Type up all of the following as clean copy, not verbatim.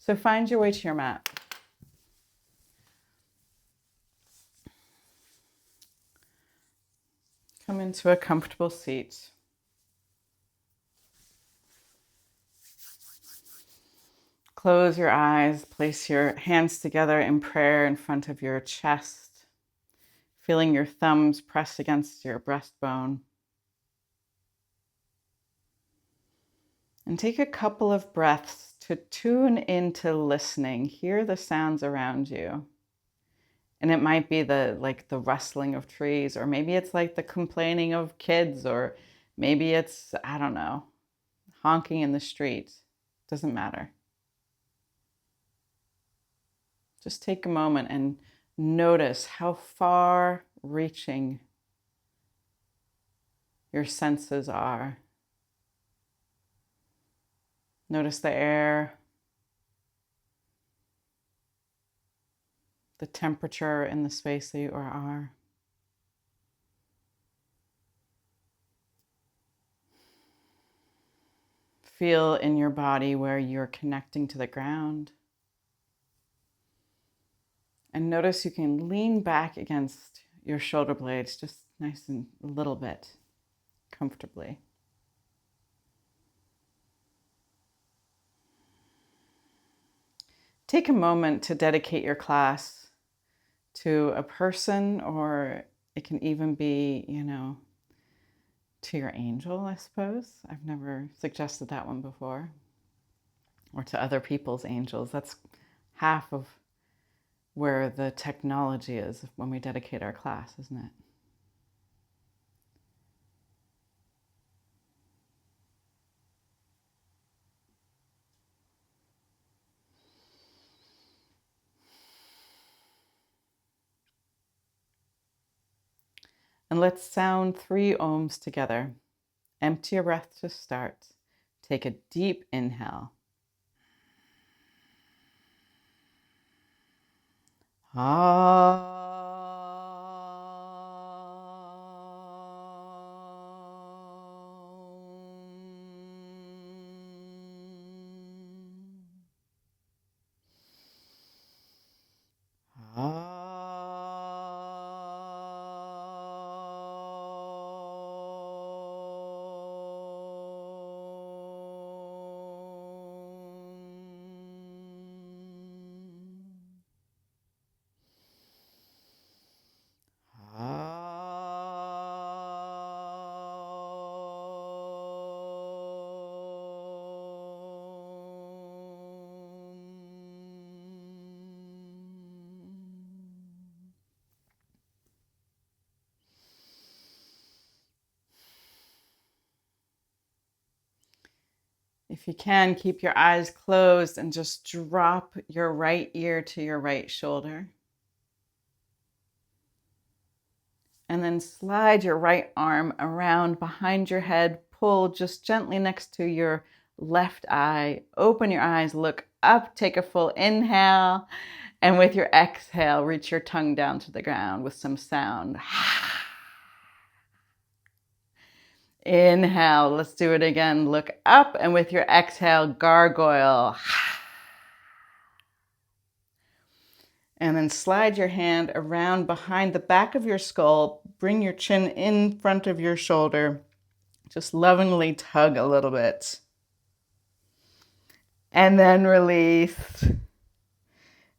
So find your way to your mat. Come into a comfortable seat. Close your eyes, place your hands together in prayer in front of your chest, feeling your thumbs press against your breastbone. And take a couple of breaths to tune into listening. Hear the sounds around you. And it might be the rustling of trees, or maybe it's like the complaining of kids, or maybe it's, I don't know, honking in the street. Doesn't matter. Just take a moment and notice how far reaching your senses are. Notice the air, the temperature in the space that you are. Feel in your body where you're connecting to the ground. And notice you can lean back against your shoulder blades just nice and a little bit, comfortably. Take a moment to dedicate your class to a person, or it can even be, to your angel, I suppose. I've never suggested that one before. Or to other people's angels. That's half of where the technology is when we dedicate our class, isn't it? And let's sound 3 ohms together. Empty your breath to start. Take a deep inhale. Ah. If you can, keep your eyes closed and just drop your right ear to your right shoulder. And then slide your right arm around behind your head. Pull just gently next to your left eye. Open your eyes, look up, take a full inhale. And with your exhale, reach your tongue down to the ground with some sound. Inhale, let's do it again. Look up, and with your exhale, gargoyle. And then slide your hand around behind the back of your skull. Bring your chin in front of your shoulder. Just lovingly tug a little bit. And then release.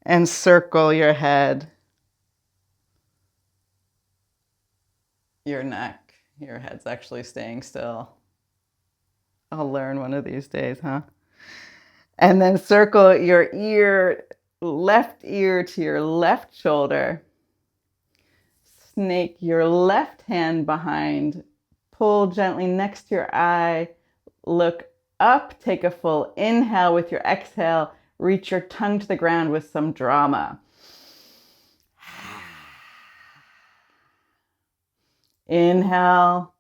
And circle your head. Your neck. Your head's actually staying still. I'll learn one of these days, huh? And then circle your ear, left ear to your left shoulder. Snake your left hand behind. Pull gently next to your eye. Look up. Take a full inhale with your exhale. Reach your tongue to the ground with some drama. Inhale.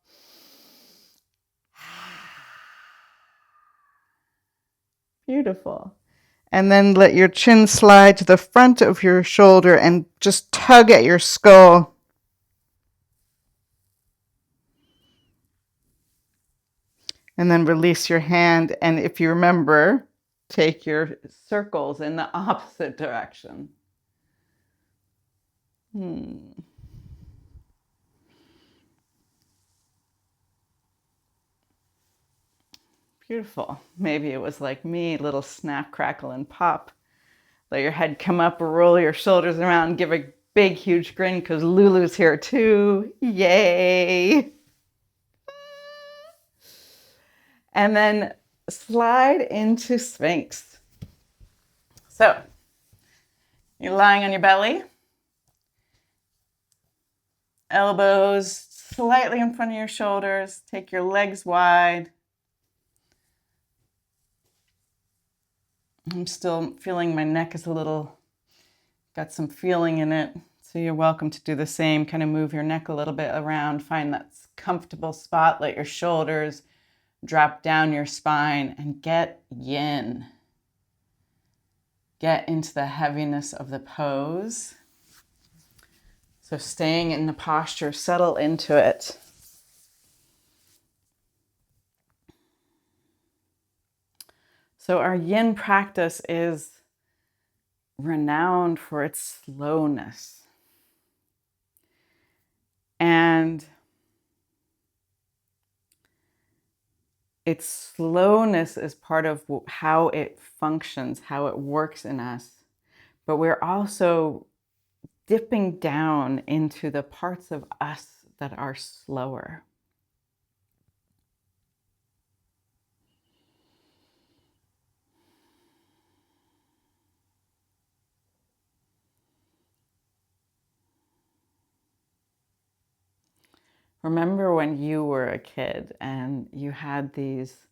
Beautiful. And then let your chin slide to the front of your shoulder and just tug at your skull. And then release your hand. And if you remember, take your circles in the opposite direction. Beautiful. Maybe it was like me, little snap, crackle, and pop. Let your head come up, roll your shoulders around, give a big, huge grin because Lulu's here too. Yay! And then slide into Sphinx. So you're lying on your belly, elbows slightly in front of your shoulders. Take your legs wide. I'm still feeling my neck is a little, got some feeling in it. So you're welcome to do the same. Kind of move your neck a little bit around. Find that comfortable spot. Let your shoulders drop down your spine and get yin. Get into the heaviness of the pose. So staying in the posture, settle into it. So our yin practice is renowned for its slowness. And its slowness is part of how it functions, how it works in us. But we're also dipping down into the parts of us that are slower. Remember when you were a kid and you had these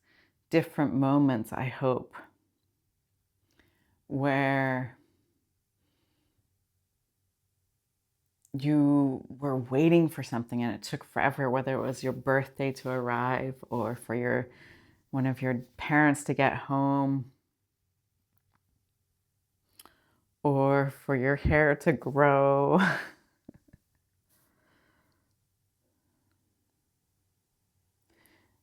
different moments, I hope, where you were waiting for something and it took forever, whether it was your birthday to arrive or for one of your parents to get home or for your hair to grow.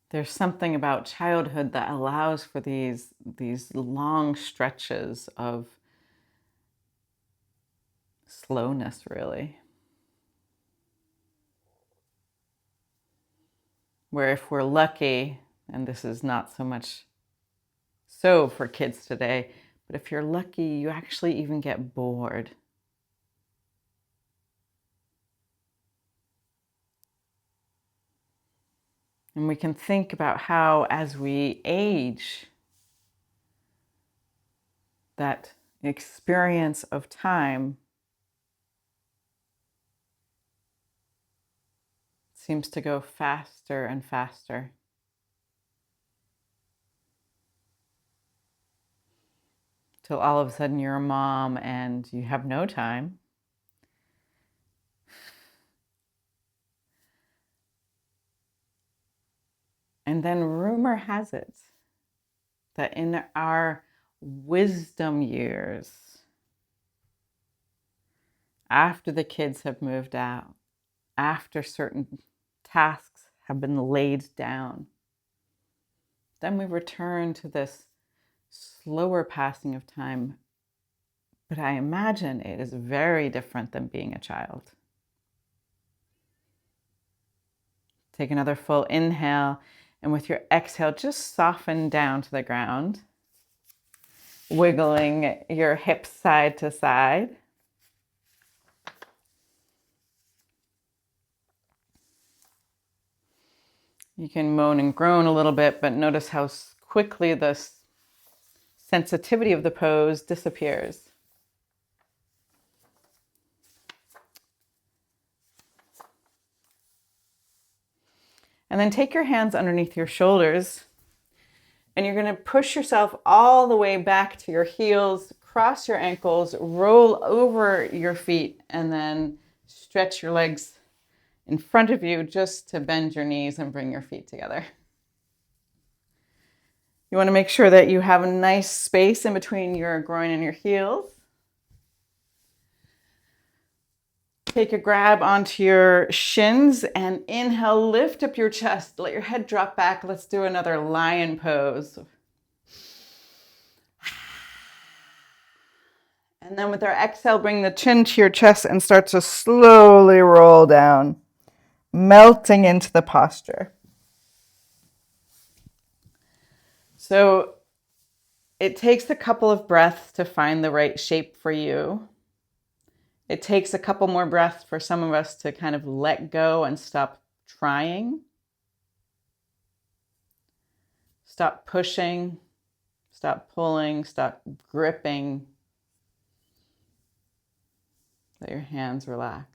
There's something about childhood that allows for these long stretches of slowness, really. Where if we're lucky, and this is not so much so for kids today, but if you're lucky, you actually even get bored. And we can think about how, as we age, that experience of time seems to go faster and faster. Till all of a sudden you're a mom and you have no time. And then rumor has it that in our wisdom years, after the kids have moved out, after certain tasks have been laid down, then we return to this slower passing of time. But I imagine it is very different than being a child. Take another full inhale, and with your exhale, just soften down to the ground, wiggling your hips side to side. You can moan and groan a little bit, but notice how quickly the sensitivity of the pose disappears. And then take your hands underneath your shoulders, and you're going to push yourself all the way back to your heels, cross your ankles, roll over your feet, and then stretch your legs in front of you just to bend your knees and bring your feet together. You want to make sure that you have a nice space in between your groin and your heels. Take a grab onto your shins and inhale, lift up your chest, let your head drop back. Let's do another lion pose. And then with our exhale, bring the chin to your chest and start to slowly roll down, melting into the posture. So it takes a couple of breaths to find the right shape for you. It takes a couple more breaths for some of us to kind of let go and stop trying. Stop pushing, stop pulling, stop gripping. Let your hands relax.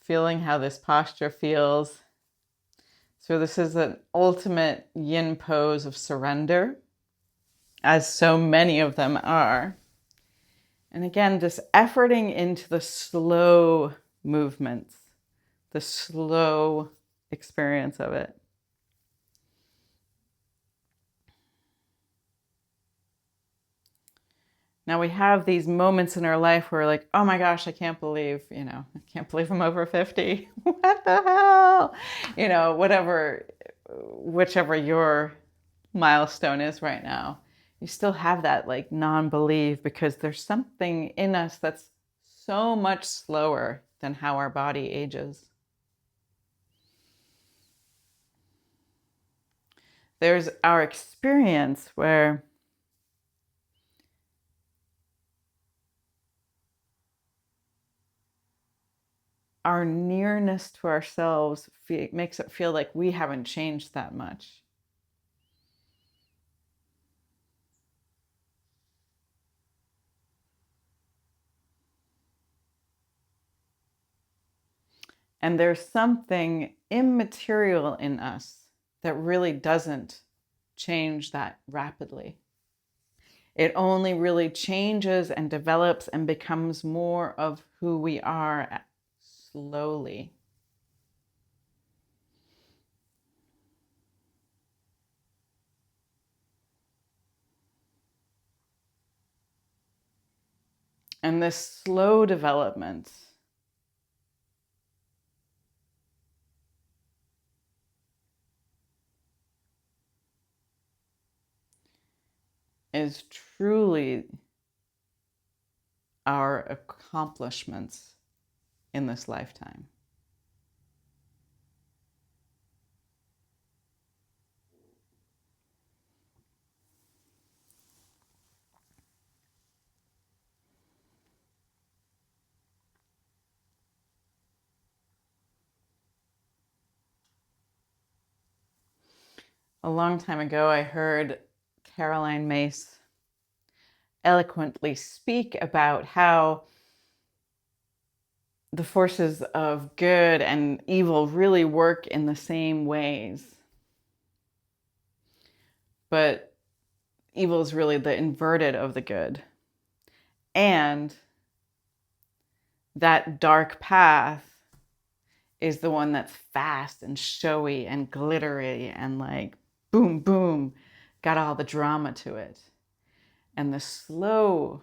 Feeling how this posture feels. So this is an ultimate yin pose of surrender, as so many of them are. And again, just efforting into the slow movements, the slow experience of it. Now we have these moments in our life where we're like, oh my gosh, I can't believe I'm over 50. What the hell? Whichever your milestone is right now, you still have that like non-belief because there's something in us that's so much slower than how our body ages. There's our experience where our nearness to ourselves makes it feel like we haven't changed that much. And there's something immaterial in us that really doesn't change that rapidly. It only really changes and develops and becomes more of who we are slowly. And this slow development is truly our accomplishments in this lifetime. A long time ago, I heard Caroline Myss eloquently speak about how the forces of good and evil really work in the same ways. But evil is really the inverted of the good. And that dark path is the one that's fast and showy and glittery and like boom, boom, got all the drama to it. And the slow,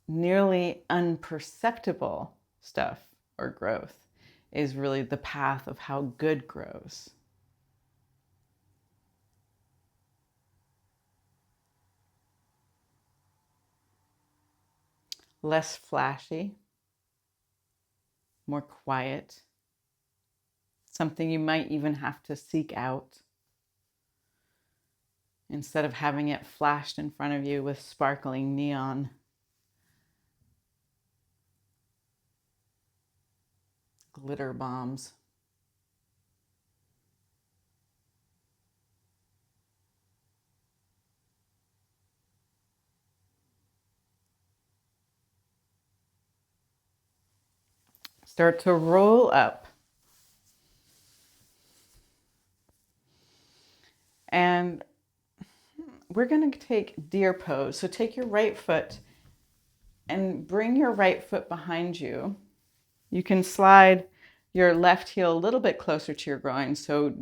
nearly imperceptible stuff or growth is really the path of how good grows. Less flashy, more quiet, something you might even have to seek out instead of having it flashed in front of you with sparkling neon. Glitter bombs. Start to roll up. And we're going to take deer pose. So take your right foot and bring your right foot behind you. You can slide your left heel a little bit closer to your groin. So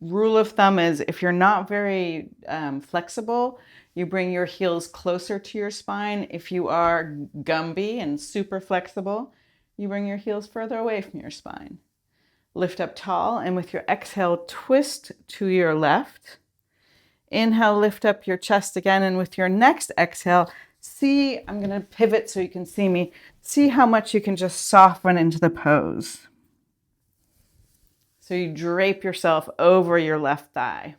rule of thumb is if you're not very flexible, you bring your heels closer to your spine. If you are Gumby and super flexible, you bring your heels further away from your spine. Lift up tall, and with your exhale, twist to your left. Inhale, lift up your chest again, and with your next exhale, see, I'm going to pivot so you can see me. See how much you can just soften into the pose. So you drape yourself over your left thigh.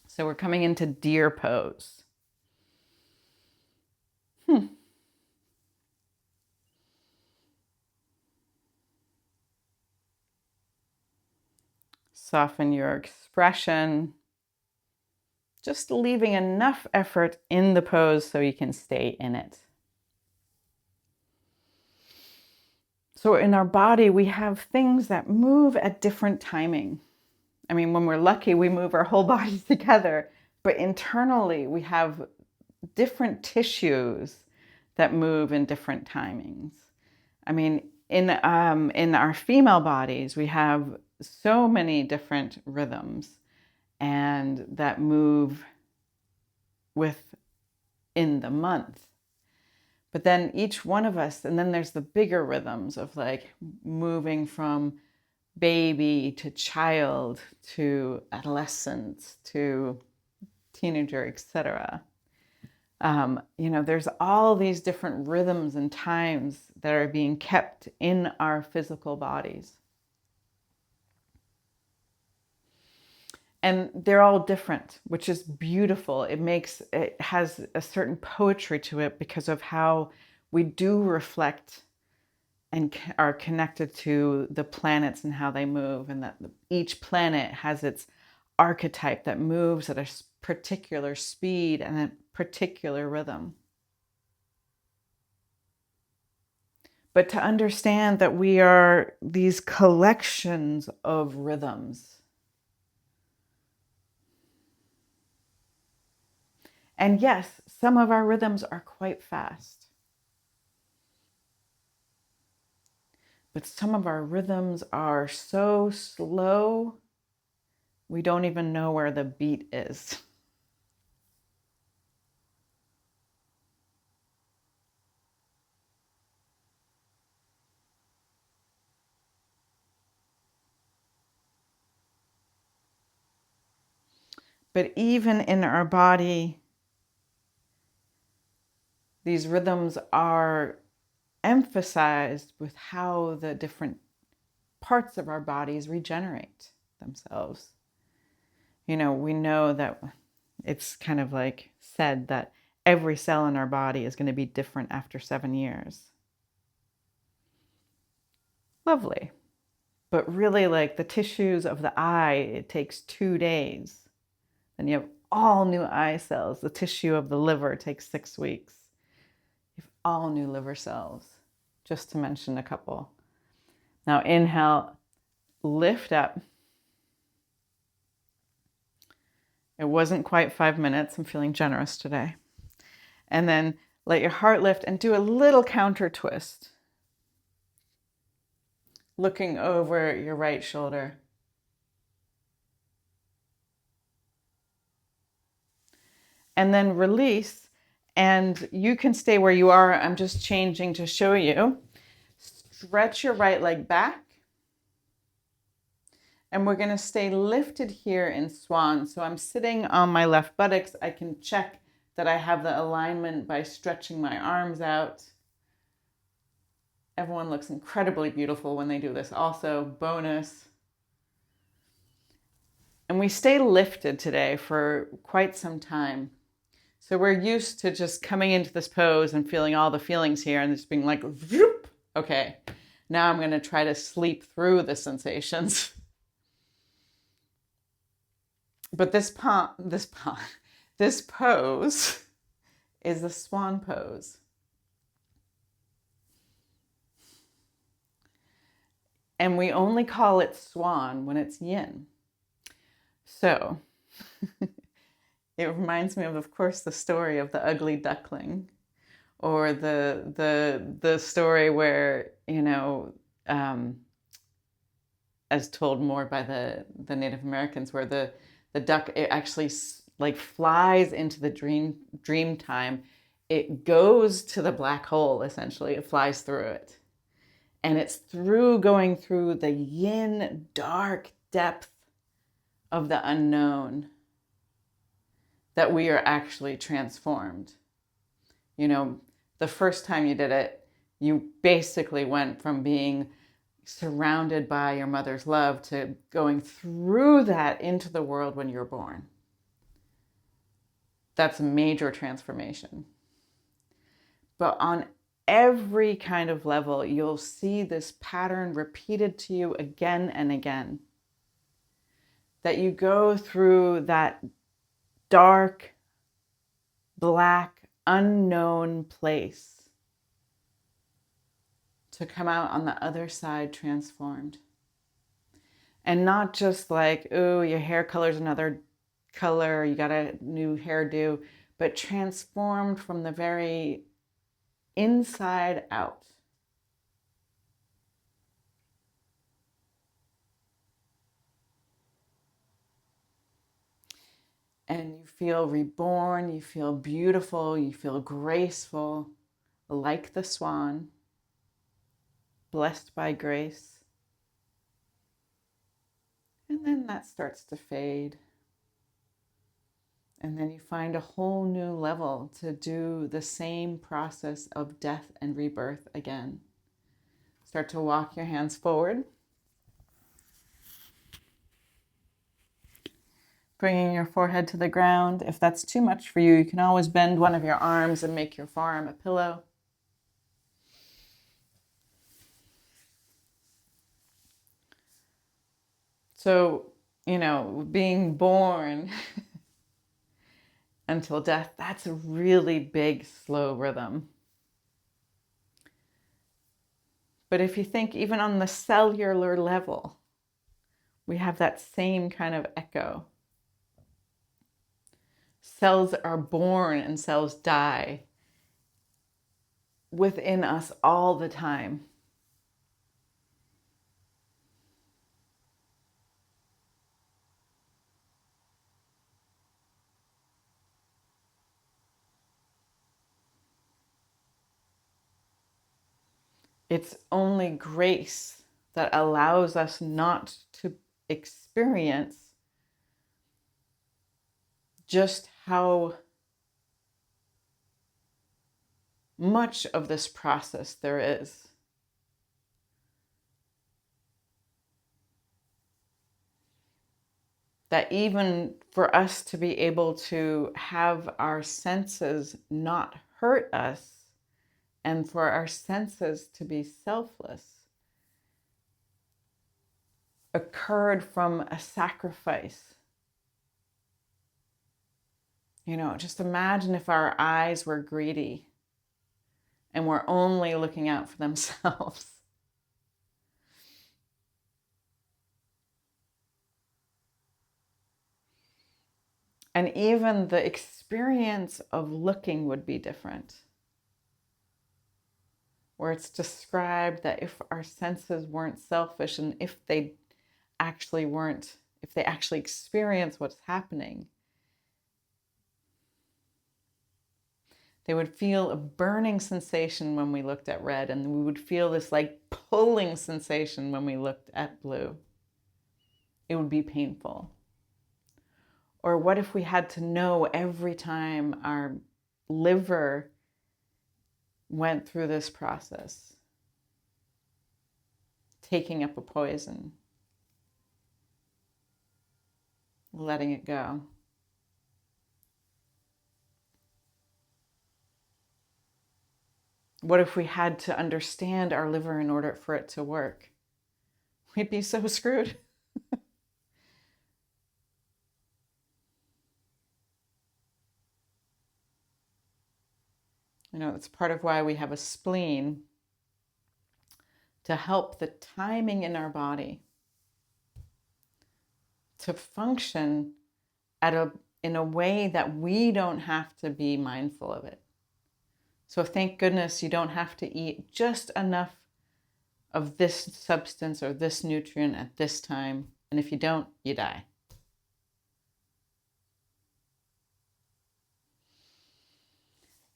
So we're coming into deer pose. Soften your expression. Just leaving enough effort in the pose so you can stay in it. So in our body, we have things that move at different timing. I mean, when we're lucky, we move our whole bodies together, but internally we have different tissues that move in different timings. I mean, in our female bodies, we have so many different rhythms and that move within the month. But then each one of us, and then there's the bigger rhythms of like moving from baby to child to adolescent to teenager, etc. There's all these different rhythms and times that are being kept in our physical bodies. And they're all different, which is beautiful. It has a certain poetry to it because of how we do reflect and are connected to the planets and how they move, and that each planet has its archetype that moves at a particular speed and a particular rhythm. But to understand that we are these collections of rhythms. And yes, some of our rhythms are quite fast. But some of our rhythms are so slow, we don't even know where the beat is. But even in our body, these rhythms are emphasized with how the different parts of our bodies regenerate themselves. We know that it's kind of like said that every cell in our body is going to be different after 7 years. Lovely. But really, like the tissues of the eye, it takes 2 days. Then you have all new eye cells. The tissue of the liver takes 6 weeks. You have all new liver cells, just to mention a couple. Now inhale, lift up. It wasn't quite 5 minutes. I'm feeling generous today. And then let your heart lift and do a little counter twist. Looking over your right shoulder. And then release, and you can stay where you are. I'm just changing to show you. Stretch your right leg back. And we're going to stay lifted here in swan. So I'm sitting on my left buttocks. I can check that I have the alignment by stretching my arms out. Everyone looks incredibly beautiful when they do this. Also, bonus. And we stay lifted today for quite some time. So we're used to just coming into this pose and feeling all the feelings here and just being like, whoop. Okay, now I'm going to try to sleep through the sensations. But this pose is the swan pose. And we only call it swan when it's yin. So it reminds me of course, the story of the ugly duckling, or the story where, as told more by the Native Americans, where the duck, it actually like flies into the dream time. It goes to the black hole, essentially. It flies through it. And it's through going through the yin dark depth of the unknown that we are actually transformed. You know, the first time you did it, you basically went from being surrounded by your mother's love to going through that into the world when you're born. That's a major transformation. But on every kind of level, you'll see this pattern repeated to you again and again. That you go through that dark, black, unknown place to come out on the other side transformed. And not just like, oh, your hair color's another color, you got a new hairdo, but transformed from the very inside out. And you feel reborn, you feel beautiful, you feel graceful, like the swan, blessed by grace. And then that starts to fade. And then you find a whole new level to do the same process of death and rebirth again. Start to walk your hands forward. Bringing your forehead to the ground. If that's too much for you, you can always bend one of your arms and make your forearm a pillow. So, being born until death, that's a really big, slow rhythm. But if you think even on the cellular level, we have that same kind of echo. Cells are born and cells die within us all the time. It's only grace that allows us not to experience just how much of this process there is. That even for us to be able to have our senses not hurt us, and for our senses to be selfless, occurred from a sacrifice. Just imagine if our eyes were greedy and were only looking out for themselves. And even the experience of looking would be different. Where it's described that if our senses weren't selfish and if they actually experience what's happening, they would feel a burning sensation when we looked at red, and we would feel this like pulling sensation when we looked at blue. It would be painful. Or what if we had to know every time our liver went through this process, taking up a poison, letting it go? What if we had to understand our liver in order for it to work? We'd be so screwed. It's part of why we have a spleen, to help the timing in our body to function in a way that we don't have to be mindful of it. So thank goodness you don't have to eat just enough of this substance or this nutrient at this time. And if you don't, you die.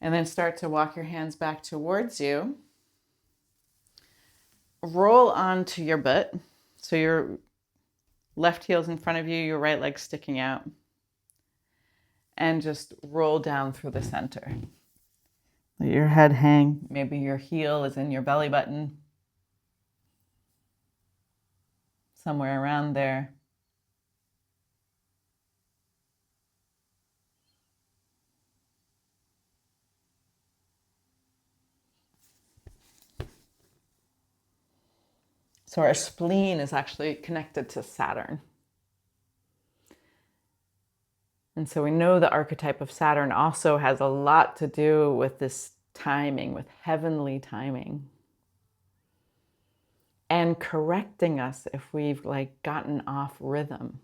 And then start to walk your hands back towards you. Roll onto your butt. So your left heel's in front of you, your right leg's sticking out. And just roll down through the center. Let your head hang. Maybe your heel is in your belly button. Somewhere around there. So our spleen is actually connected to Saturn. And so we know the archetype of Saturn also has a lot to do with this timing, with heavenly timing. And correcting us if we've gotten off rhythm.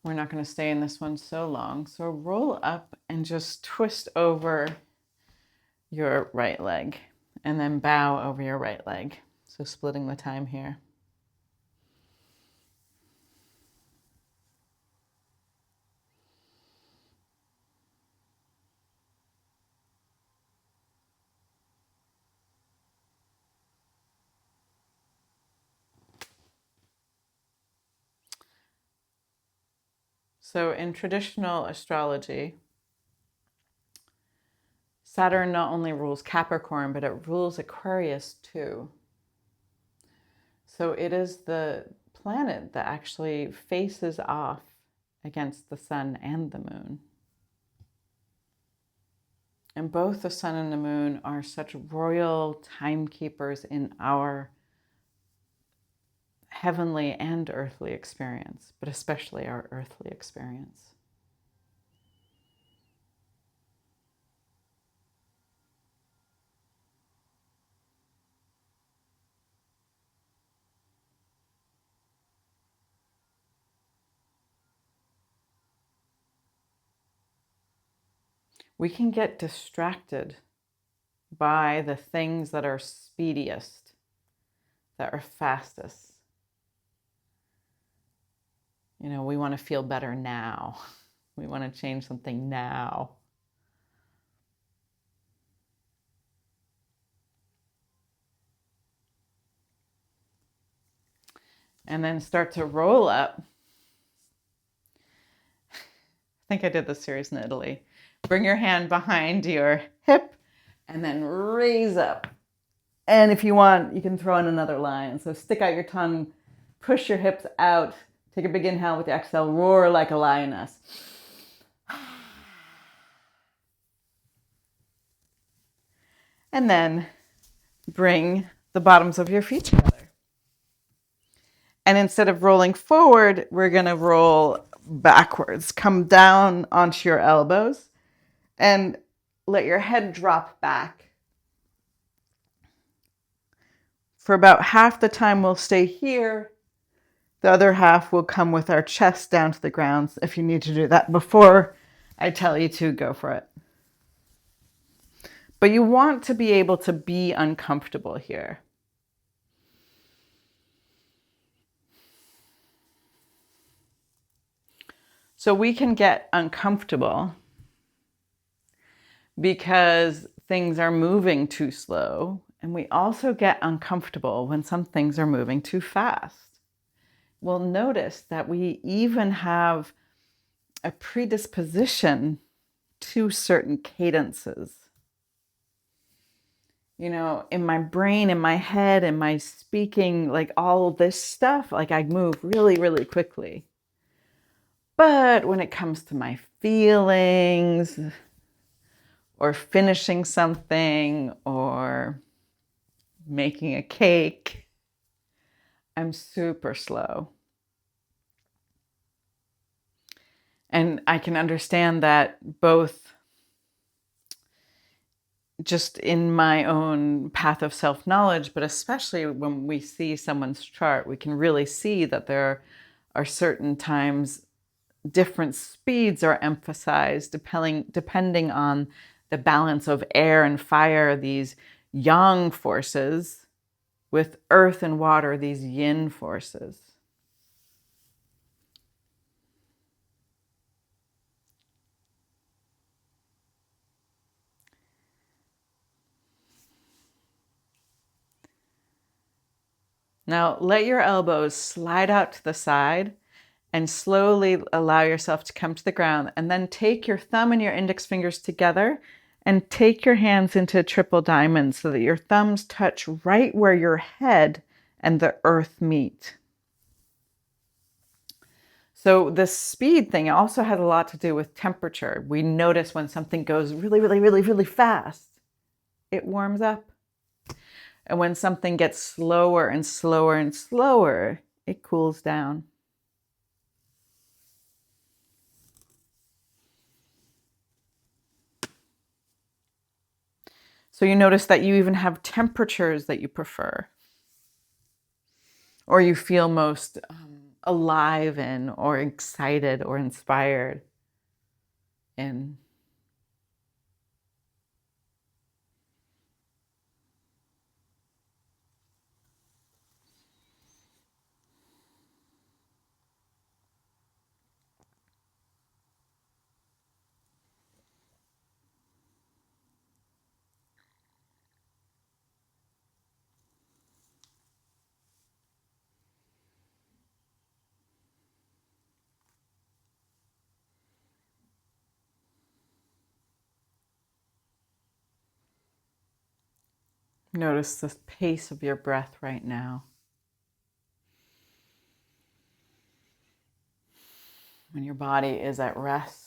We're not going to stay in this one so long. So roll up and just twist over your right leg and then bow over your right leg. So splitting the time here. So in traditional astrology, Saturn not only rules Capricorn, but it rules Aquarius too. So it is the planet that actually faces off against the sun and the moon. And both the sun and the moon are such royal timekeepers in our heavenly and earthly experience, but especially our earthly experience. We can get distracted by the things that are speediest, that are fastest. You know, we want to feel better now. We want to change something now. And then start to roll up. I think I did this series in Italy. Bring your hand behind your hip and then raise up. And if you want, you can throw in another line. So stick out your tongue, push your hips out, take a big inhale with the exhale, roar like a lioness. And then bring the bottoms of your feet together. And instead of rolling forward, we're going to roll backwards. Come down onto your elbows and let your head drop back. For about half the time, we'll stay here. The other half will come with our chest down to the ground. If you need to do that before I tell you to, go for it. But you want to be able to be uncomfortable here. So we can get uncomfortable because things are moving too slow. And we also get uncomfortable when some things are moving too fast. We'll notice that we even have a predisposition to certain cadences. You know, in my brain, in my head, in my speaking, all this stuff, I move really, really quickly. But when it comes to my feelings or finishing something or making a cake, I'm super slow. And I can understand that both just in my own path of self-knowledge, but especially when we see someone's chart, we can really see that there are certain times different speeds are emphasized depending on the balance of air and fire, these yang forces, with earth and water, these yin forces. Now let your elbows slide out to the side and slowly allow yourself to come to the ground, and then take your thumb and your index fingers together and take your hands into a triple diamond so that your thumbs touch right where your head and the earth meet. So the speed thing also has a lot to do with temperature. We notice when something goes really, really, really, really fast, it warms up. And when something gets slower and slower and slower, it cools down. So you notice that you even have temperatures that you prefer, or you feel most alive in, or excited or inspired in. Notice the pace of your breath right now. When your body is at rest.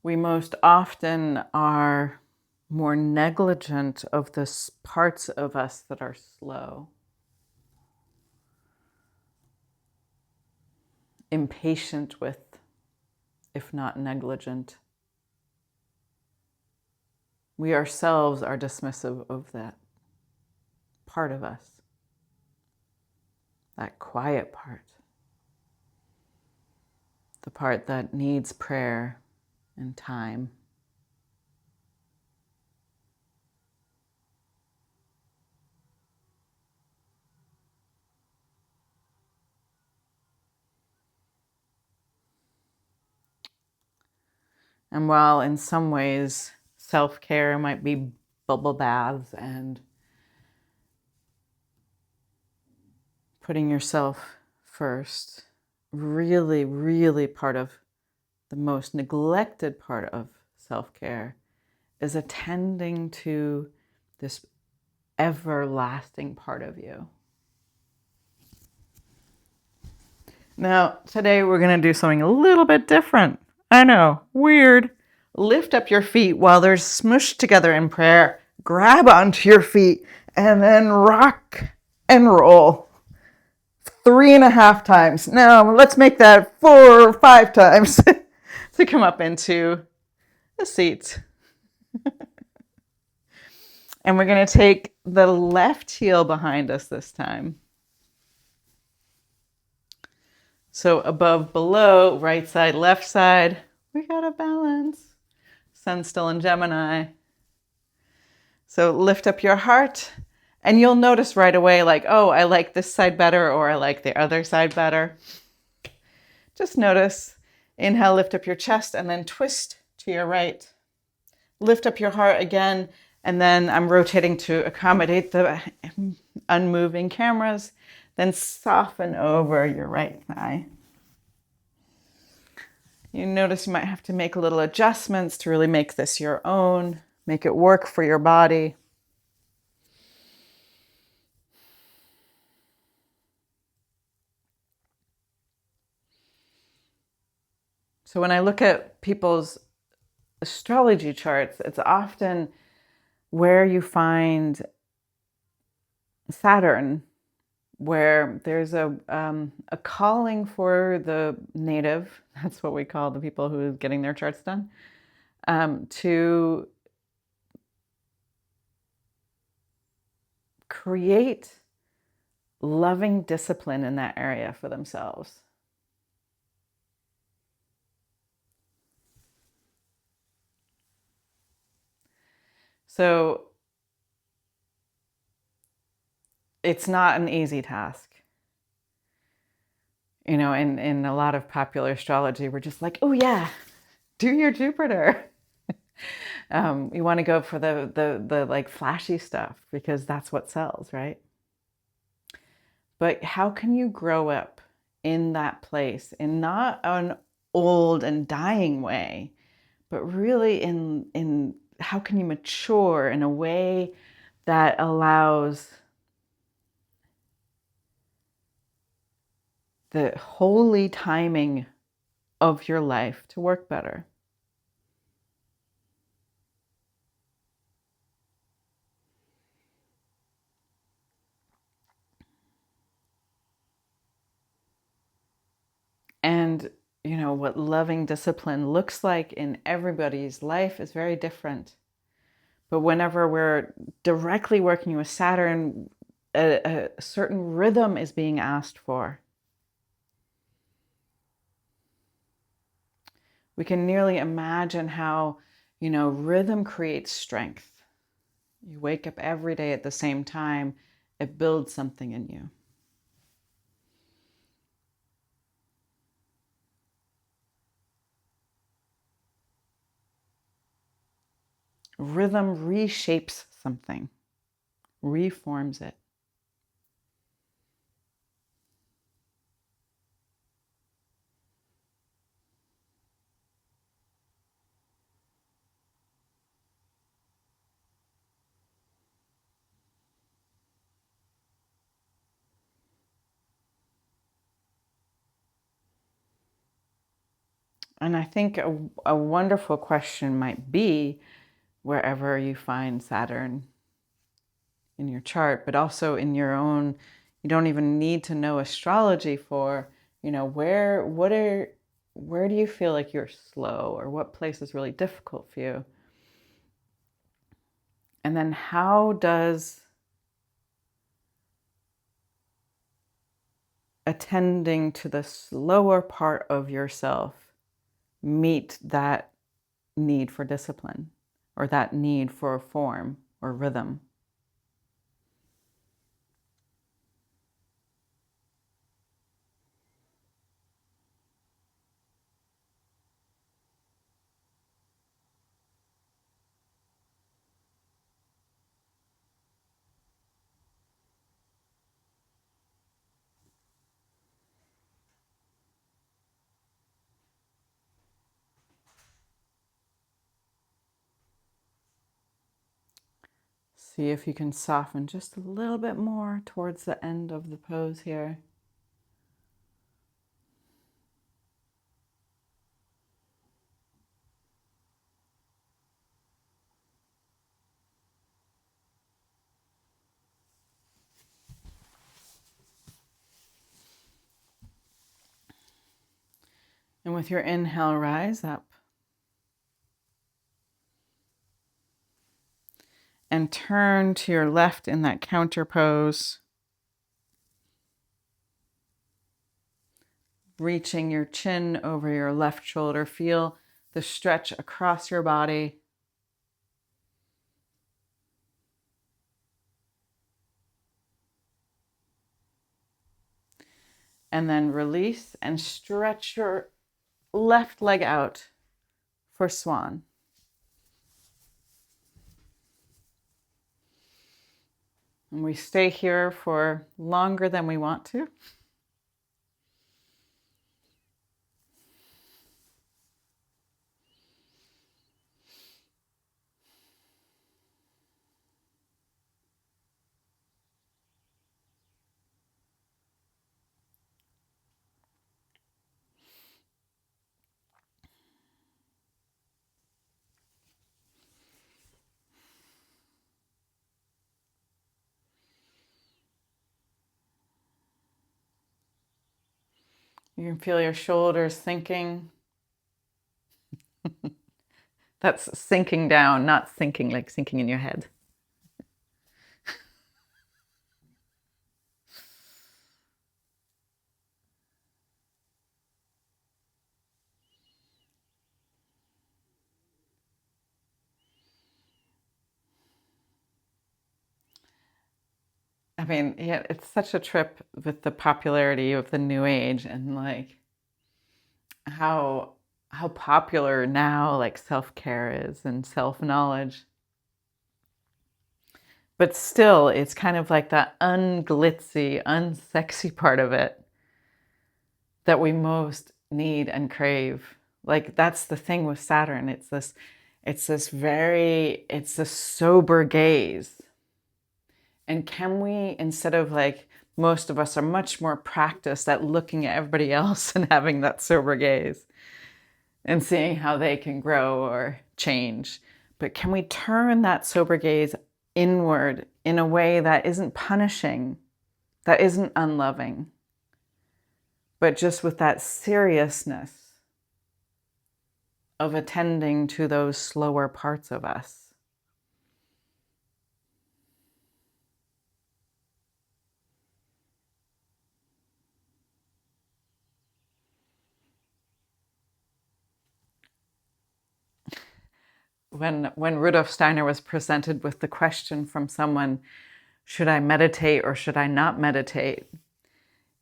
We most often are more negligent of the parts of us that are slow, impatient with, if not negligent. We ourselves are dismissive of that part of us, that quiet part, the part that needs prayer and time. And while in some ways self-care might be bubble baths and putting yourself first, really, really part of the most neglected part of self-care is attending to this everlasting part of you. Now, today we're going to do something a little bit different. I know, weird. Lift up your feet while they're smushed together in prayer. Grab onto your feet and then rock and roll 3.5 times. Now, let's make that 4 or 5 times to come up into a seat. And we're going to take the left heel behind us this time. So above, below, right side, left side, we got a balance. Sun's still in Gemini. So lift up your heart and you'll notice right away like, oh, I like this side better or I like the other side better. Just notice. Inhale, lift up your chest and then twist to your right. Lift up your heart again, and then I'm rotating to accommodate the unmoving cameras. Then soften over your right thigh. You notice you might have to make little adjustments to really make this your own. Make it work for your body. So when I look at people's astrology charts, it's often where you find Saturn, where there's a calling for the native, that's what we call the people who are getting their charts done, to create loving discipline in that area for themselves. So it's not an easy task. You know, in a lot of popular astrology, we're just like, oh yeah, do your Jupiter. You want to go for the like flashy stuff because that's what sells, right? But how can you grow up in that place in not an old and dying way, but really in how can you mature in a way that allows the holy timing of your life to work better? And, you know, what loving discipline looks like in everybody's life is very different. But whenever we're directly working with Saturn, a certain rhythm is being asked for. We can nearly imagine how, you know, rhythm creates strength. You wake up every day at the same time, it builds something in you. Rhythm reshapes something, reforms it. And I think a wonderful question might be, wherever you find Saturn in your chart, but also in your own, you don't even need to know astrology for, you know, where do you feel like you're slow, or what place is really difficult for you? And then how does attending to the slower part of yourself meet that need for discipline, or that need for form or rhythm? See if you can soften just a little bit more towards the end of the pose here. And with your inhale, rise up. And turn to your left in that counter pose. Reaching your chin over your left shoulder. Feel the stretch across your body. And then release and stretch your left leg out for swan. And we stay here for longer than we want to. You can feel your shoulders sinking. That's sinking down, not sinking like sinking in your head. I mean, yeah, it's such a trip with the popularity of the new age and like how popular now like self-care is and self-knowledge. But still, it's kind of like that unglitzy, unsexy part of it that we most need and crave. Like that's the thing with Saturn. It's this sober gaze. And can we, instead of like most of us are much more practiced at looking at everybody else and having that sober gaze and seeing how they can grow or change. But can we turn that sober gaze inward in a way that isn't punishing, that isn't unloving, but just with that seriousness of attending to those slower parts of us? When Rudolf Steiner was presented with the question from someone, should I meditate or should I not meditate?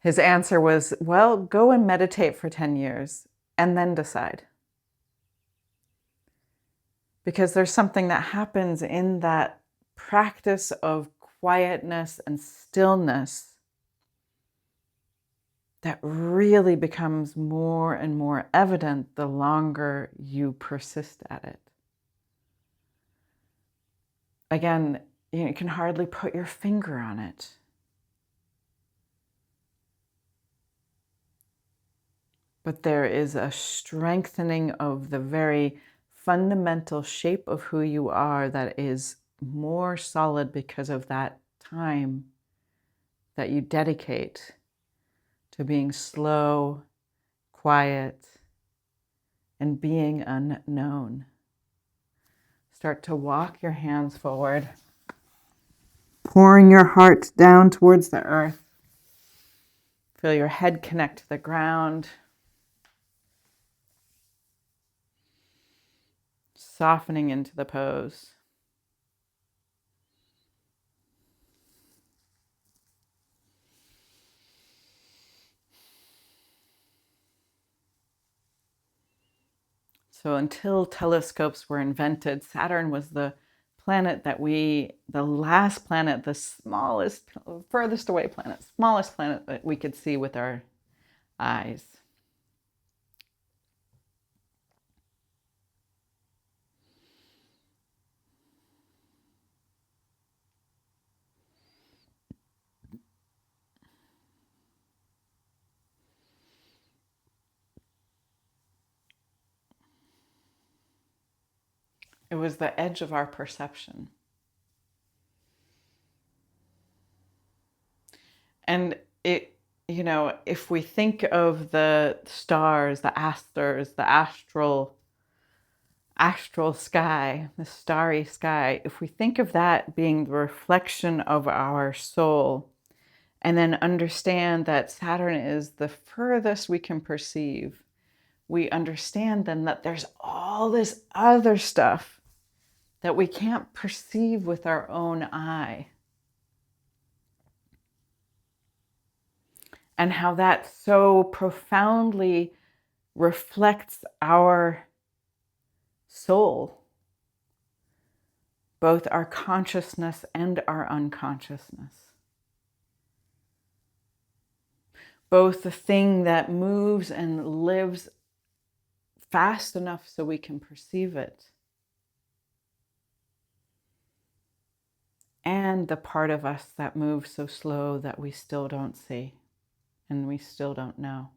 His answer was, well, go and meditate for 10 years and then decide. Because there's something that happens in that practice of quietness and stillness that really becomes more and more evident the longer you persist at it. Again, you can hardly put your finger on it. But there is a strengthening of the very fundamental shape of who you are that is more solid because of that time that you dedicate to being slow, quiet, and being unknown. Start to walk your hands forward, pouring your heart down towards the earth. Feel your head connect to the ground. Softening into the pose. So until telescopes were invented, Saturn was the planet the last planet, the smallest, furthest away planet, smallest planet that we could see with our eyes. It was the edge of our perception. And if we think of the stars, the asters, the astral sky, the starry sky, if we think of that being the reflection of our soul, and then understand that Saturn is the furthest we can perceive, we understand then that there's all this other stuff that we can't perceive with our own eye. And how that so profoundly reflects our soul, both our consciousness and our unconsciousness. Both the thing that moves and lives fast enough so we can perceive it, and the part of us that moves so slow that we still don't see and we still don't know.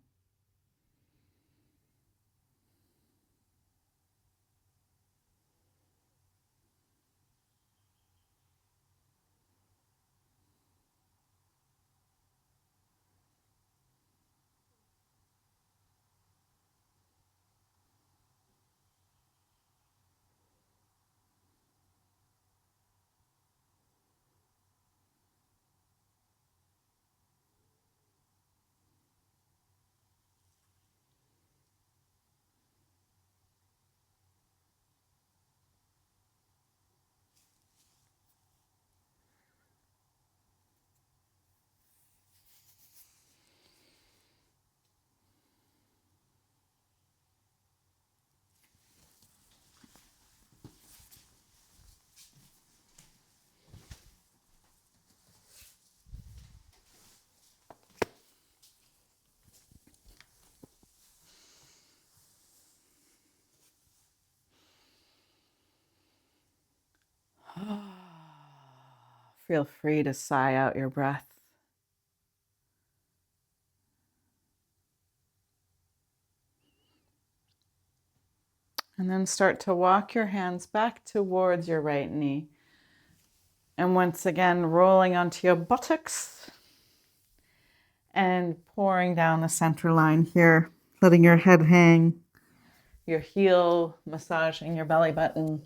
feel free to sigh out your breath. And then start to walk your hands back towards your right knee. And once again, rolling onto your buttocks and pouring down the center line here, letting your head hang, your heel massaging your belly button.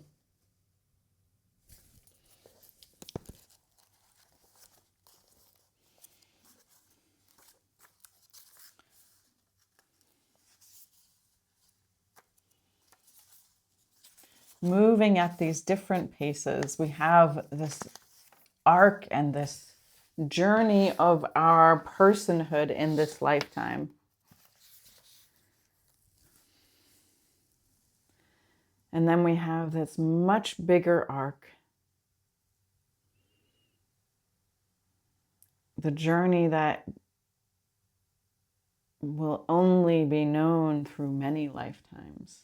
Moving at these different paces, we have this arc and this journey of our personhood in this lifetime. And then we have this much bigger arc, the journey that will only be known through many lifetimes.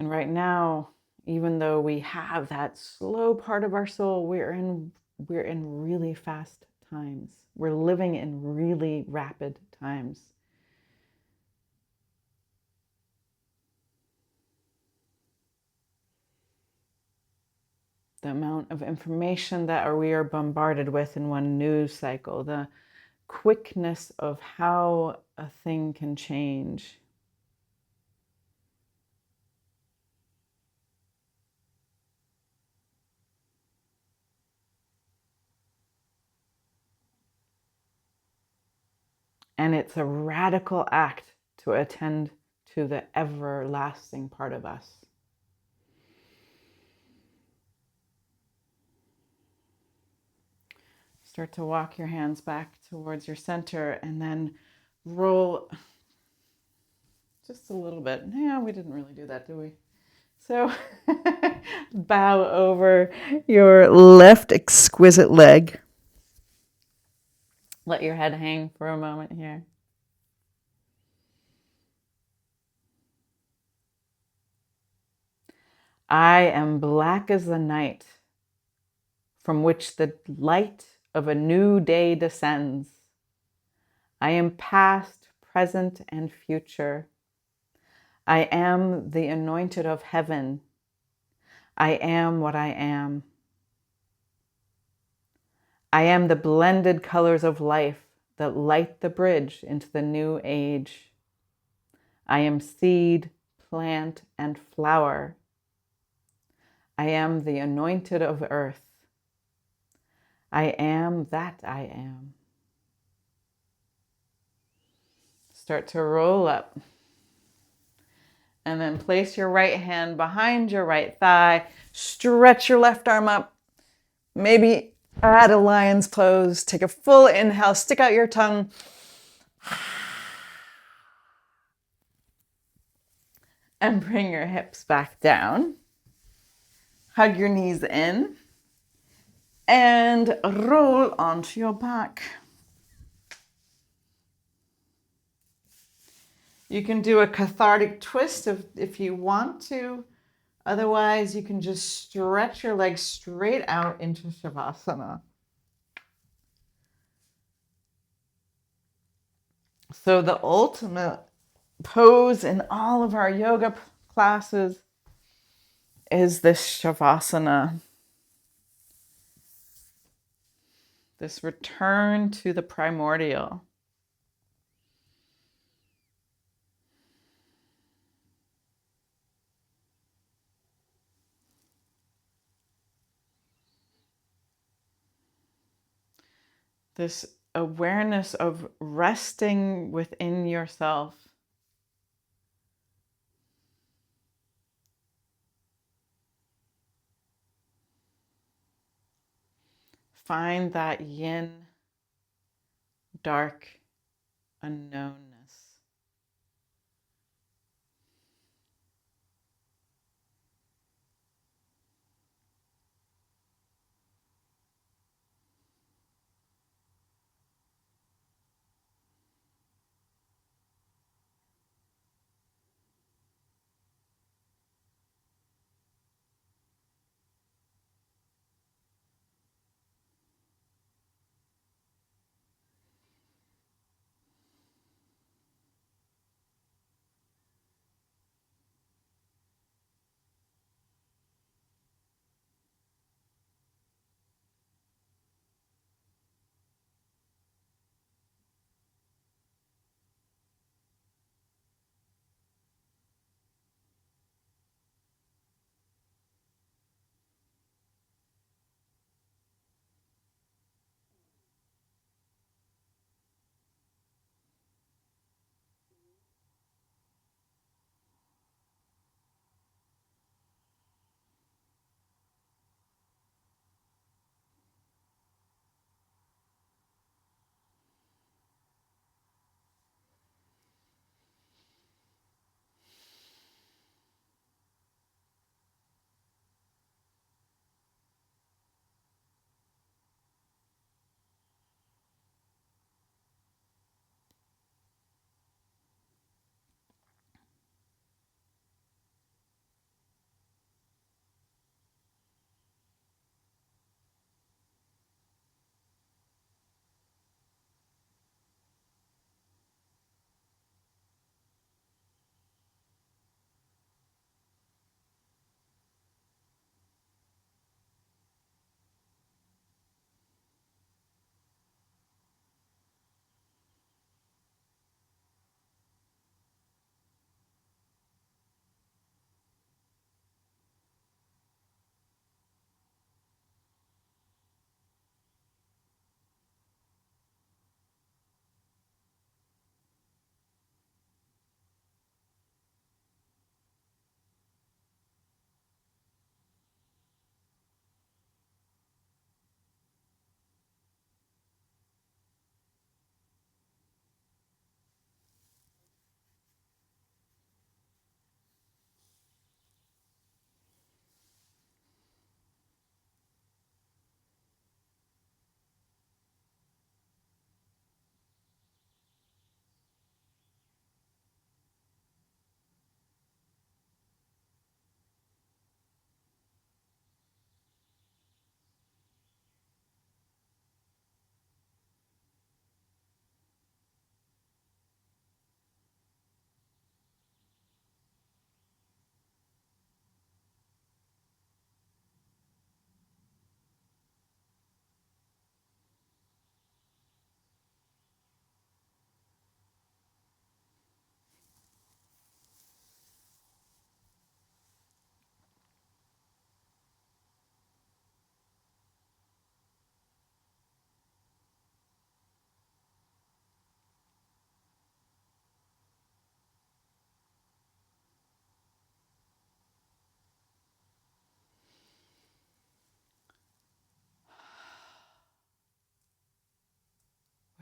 And right now, even though we have that slow part of our soul, we're in really fast times. We're living in really rapid times. The amount of information that we are bombarded with in one news cycle, the quickness of how a thing can change. And it's a radical act to attend to the everlasting part of us. Start to walk your hands back towards your center and then roll just a little bit. Yeah, we didn't really do that, did we? So bow over your left exquisite leg. Let your head hang for a moment here. I am black as the night from which the light of a new day descends. I am past, present, and future. I am the anointed of heaven. I am what I am. I am the blended colors of life that light the bridge into the new age. I am seed, plant, and flower. I am the anointed of earth. I am that I am. Start to roll up. And then place your right hand behind your right thigh. Stretch your left arm up. Maybe add a lion's pose. Take a full inhale. Stick out your tongue. And bring your hips back down. Hug your knees in. And roll onto your back. You can do a cathartic twist if you want to. Otherwise, you can just stretch your legs straight out into Shavasana. So the ultimate pose in all of our yoga classes is this Shavasana. This return to the primordial. This awareness of resting within yourself. Find that yin, dark unknownness.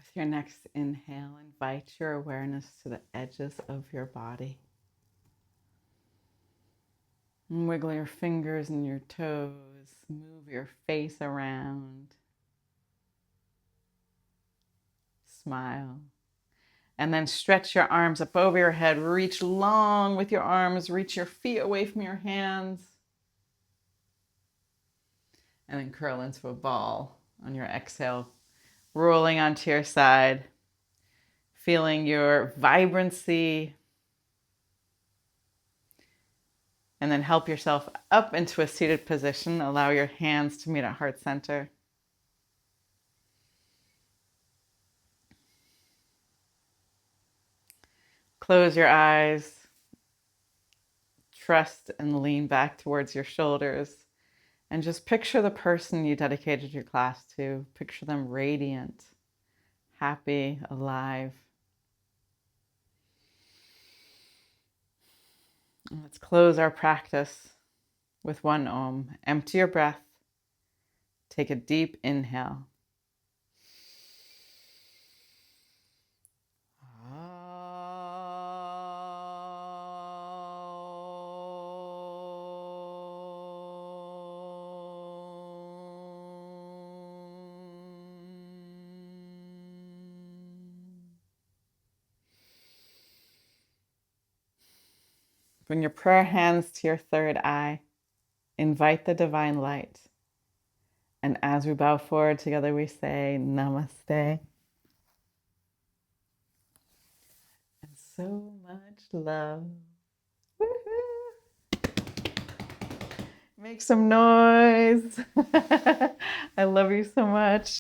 With your next inhale, invite your awareness to the edges of your body. And wiggle your fingers and your toes. Move your face around. Smile. And then stretch your arms up over your head. Reach long with your arms. Reach your feet away from your hands. And then curl into a ball on your exhale, rolling onto your side. Feeling your vibrancy. And then help yourself up into a seated position. Allow your hands to meet at heart center. Close your eyes. Trust and lean back towards your shoulders. And just picture the person you dedicated your class to. Picture them radiant, happy, alive. And let's close our practice with one Om. Empty your breath. Take a deep inhale. Bring your prayer hands to your third eye. Invite the divine light. And as we bow forward together, we say Namaste. And so much love. Woo-hoo. Make some noise. I love you so much.